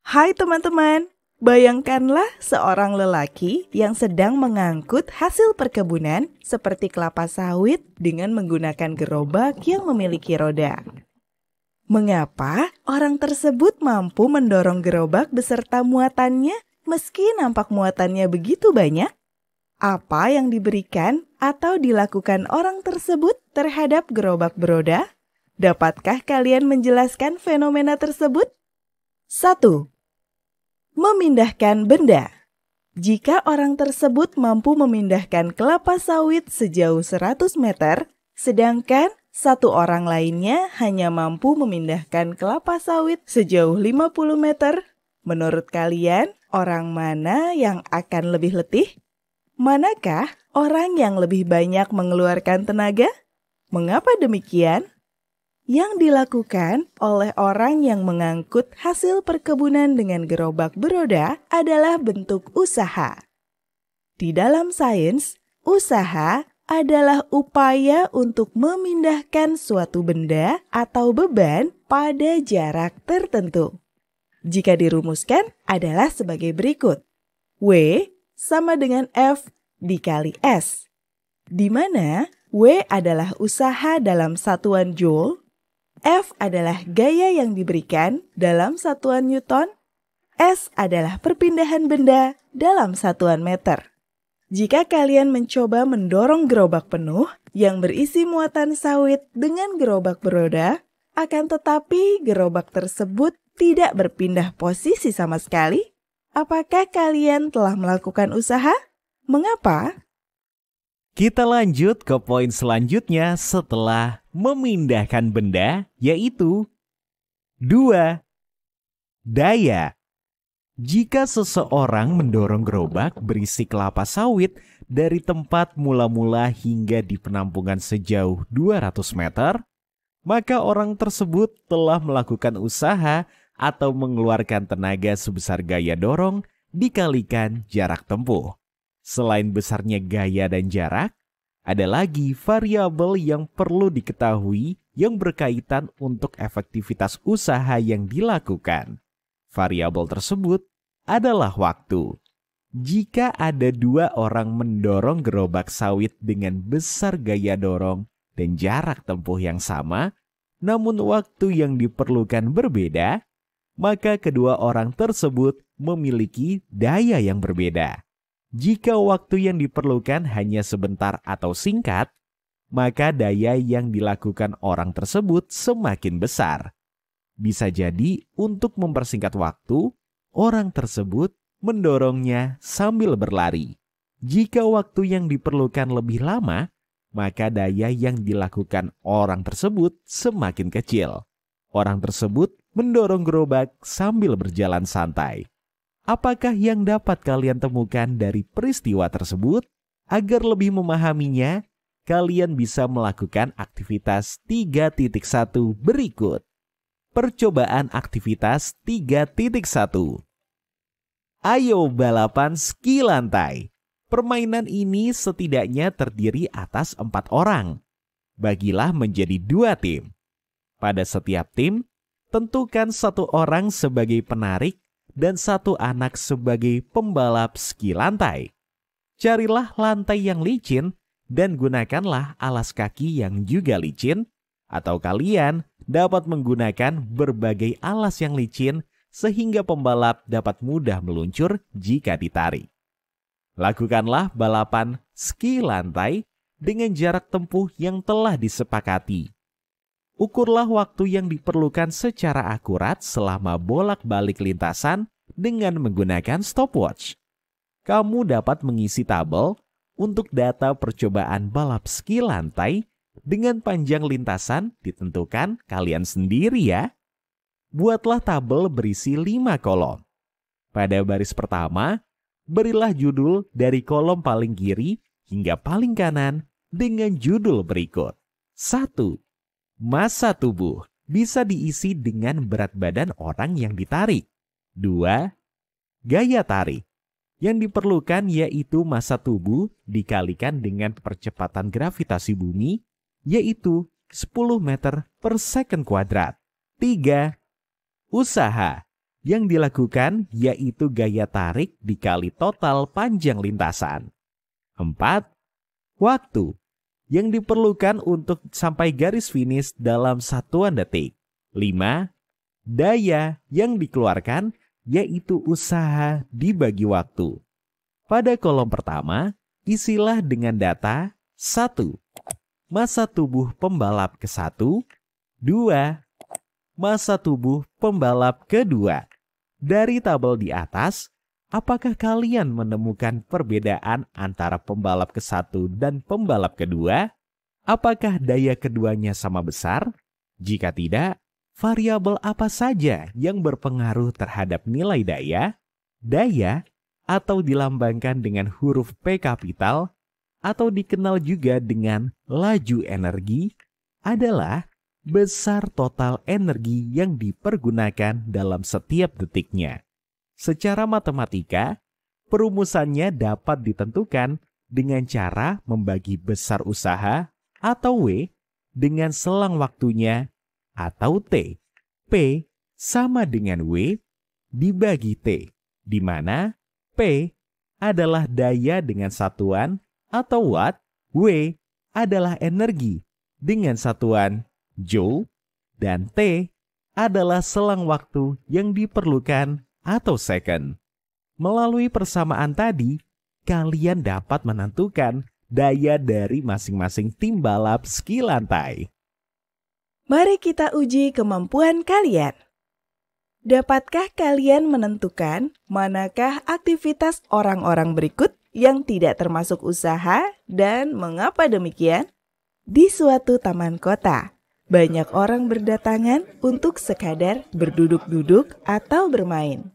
Hai teman-teman, bayangkanlah seorang lelaki yang sedang mengangkut hasil perkebunan seperti kelapa sawit dengan menggunakan gerobak yang memiliki roda. Mengapa orang tersebut mampu mendorong gerobak beserta muatannya meski nampak muatannya begitu banyak? Apa yang diberikan atau dilakukan orang tersebut terhadap gerobak beroda? Dapatkah kalian menjelaskan fenomena tersebut? 1. Memindahkan benda. Jika orang tersebut mampu memindahkan kelapa sawit sejauh 100 meter, sedangkan satu orang lainnya hanya mampu memindahkan kelapa sawit sejauh 50 meter, menurut kalian orang mana yang akan lebih letih? Manakah orang yang lebih banyak mengeluarkan tenaga? Mengapa demikian? Yang dilakukan oleh orang yang mengangkut hasil perkebunan dengan gerobak beroda adalah bentuk usaha. Di dalam sains, usaha adalah upaya untuk memindahkan suatu benda atau beban pada jarak tertentu. Jika dirumuskan adalah sebagai berikut. W sama dengan F dikali S, di mana W adalah usaha dalam satuan Joule, F adalah gaya yang diberikan dalam satuan Newton, S adalah perpindahan benda dalam satuan meter. Jika kalian mencoba mendorong gerobak penuh yang berisi muatan sawit dengan gerobak beroda, akan tetapi gerobak tersebut tidak berpindah posisi sama sekali, apakah kalian telah melakukan usaha? Mengapa? Kita lanjut ke poin selanjutnya setelah memindahkan benda, yaitu 2. Daya. Jika seseorang mendorong gerobak berisi kelapa sawit dari tempat mula-mula hingga di penampungan sejauh 200 meter, maka orang tersebut telah melakukan usaha atau mengeluarkan tenaga sebesar gaya dorong dikalikan jarak tempuh. Selain besarnya gaya dan jarak, ada lagi variabel yang perlu diketahui yang berkaitan untuk efektivitas usaha yang dilakukan. Variabel tersebut adalah waktu. Jika ada 2 orang mendorong gerobak sawit dengan besar gaya dorong dan jarak tempuh yang sama, namun waktu yang diperlukan berbeda, maka kedua orang tersebut memiliki daya yang berbeda. Jika waktu yang diperlukan hanya sebentar atau singkat, maka daya yang dilakukan orang tersebut semakin besar. Bisa jadi untuk mempersingkat waktu, orang tersebut mendorongnya sambil berlari. Jika waktu yang diperlukan lebih lama, maka daya yang dilakukan orang tersebut semakin kecil. Orang tersebut mendorong gerobak sambil berjalan santai. Apakah yang dapat kalian temukan dari peristiwa tersebut? Agar lebih memahaminya, kalian bisa melakukan aktivitas 3.1 berikut. Percobaan aktivitas 3.1. Ayo balapan ski lantai. Permainan ini setidaknya terdiri atas 4 orang. Bagilah menjadi 2 tim. Pada setiap tim, tentukan 1 orang sebagai penarik dan 1 anak sebagai pembalap ski lantai. Carilah lantai yang licin dan gunakanlah alas kaki yang juga licin, atau kalian dapat menggunakan berbagai alas yang licin sehingga pembalap dapat mudah meluncur jika ditarik. Lakukanlah balapan ski lantai dengan jarak tempuh yang telah disepakati. Ukurlah waktu yang diperlukan secara akurat selama bolak-balik lintasan dengan menggunakan stopwatch. Kamu dapat mengisi tabel untuk data percobaan balap ski lantai dengan panjang lintasan ditentukan kalian sendiri ya. Buatlah tabel berisi 5 kolom. Pada baris pertama, berilah judul dari kolom paling kiri hingga paling kanan dengan judul berikut. 1. Massa tubuh bisa diisi dengan berat badan orang yang ditarik. 2. Gaya tarik. Yang diperlukan yaitu massa tubuh dikalikan dengan percepatan gravitasi bumi, yaitu 10 meter per second kuadrat. 3. Usaha Yang dilakukan yaitu gaya tarik dikali total panjang lintasan. 4. Waktu yang diperlukan untuk sampai garis finish dalam satuan detik. 5. Daya yang dikeluarkan yaitu usaha dibagi waktu. Pada kolom pertama, isilah dengan data 1. Masa tubuh pembalap ke-1. 2. Masa tubuh pembalap ke-2. Dari tabel di atas, apakah kalian menemukan perbedaan antara pembalap ke-1 dan pembalap ke-2? Apakah daya keduanya sama besar? Jika tidak, variabel apa saja yang berpengaruh terhadap nilai daya? Daya atau dilambangkan dengan huruf P kapital atau dikenal juga dengan laju energi adalah besar total energi yang dipergunakan dalam setiap detiknya. Secara matematika, perumusannya dapat ditentukan dengan cara membagi besar usaha atau W dengan selang waktunya atau T. P sama dengan W dibagi T, di mana P adalah daya dengan satuan atau watt, W adalah energi dengan satuan joule, dan T adalah selang waktu yang diperlukan atau second. Melalui persamaan tadi, kalian dapat menentukan daya dari masing-masing tim balap ski lantai. Mari kita uji kemampuan kalian. Dapatkah kalian menentukan manakah aktivitas orang-orang berikut yang tidak termasuk usaha dan mengapa demikian? Di suatu taman kota, banyak orang berdatangan untuk sekadar berduduk-duduk atau bermain.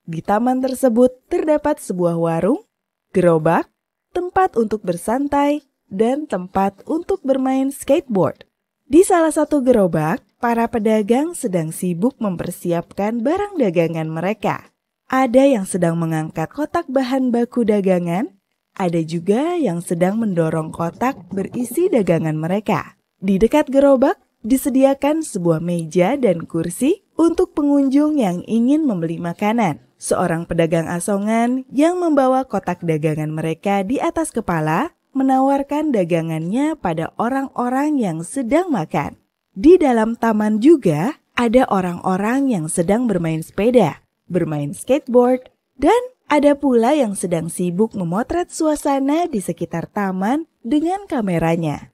Di taman tersebut terdapat sebuah warung, gerobak, tempat untuk bersantai, dan tempat untuk bermain skateboard. Di salah satu gerobak, para pedagang sedang sibuk mempersiapkan barang dagangan mereka. Ada yang sedang mengangkat kotak bahan baku dagangan, ada juga yang sedang mendorong kotak berisi dagangan mereka. Di dekat gerobak, disediakan sebuah meja dan kursi untuk pengunjung yang ingin membeli makanan. Seorang pedagang asongan yang membawa kotak dagangan mereka di atas kepala menawarkan dagangannya pada orang-orang yang sedang makan. Di dalam taman juga ada orang-orang yang sedang bermain sepeda, bermain skateboard, dan ada pula yang sedang sibuk memotret suasana di sekitar taman dengan kameranya.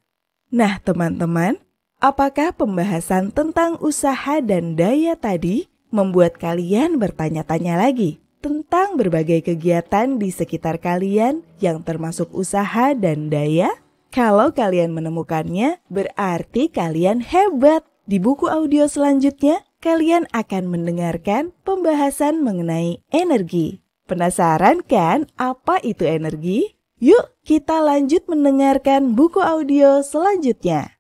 Nah, teman-teman, apakah pembahasan tentang usaha dan daya tadi membuat kalian bertanya-tanya lagi tentang berbagai kegiatan di sekitar kalian yang termasuk usaha dan daya? Kalau kalian menemukannya, berarti kalian hebat. Di buku audio selanjutnya, kalian akan mendengarkan pembahasan mengenai energi. Penasaran kan apa itu energi? Yuk kita lanjut mendengarkan buku audio selanjutnya.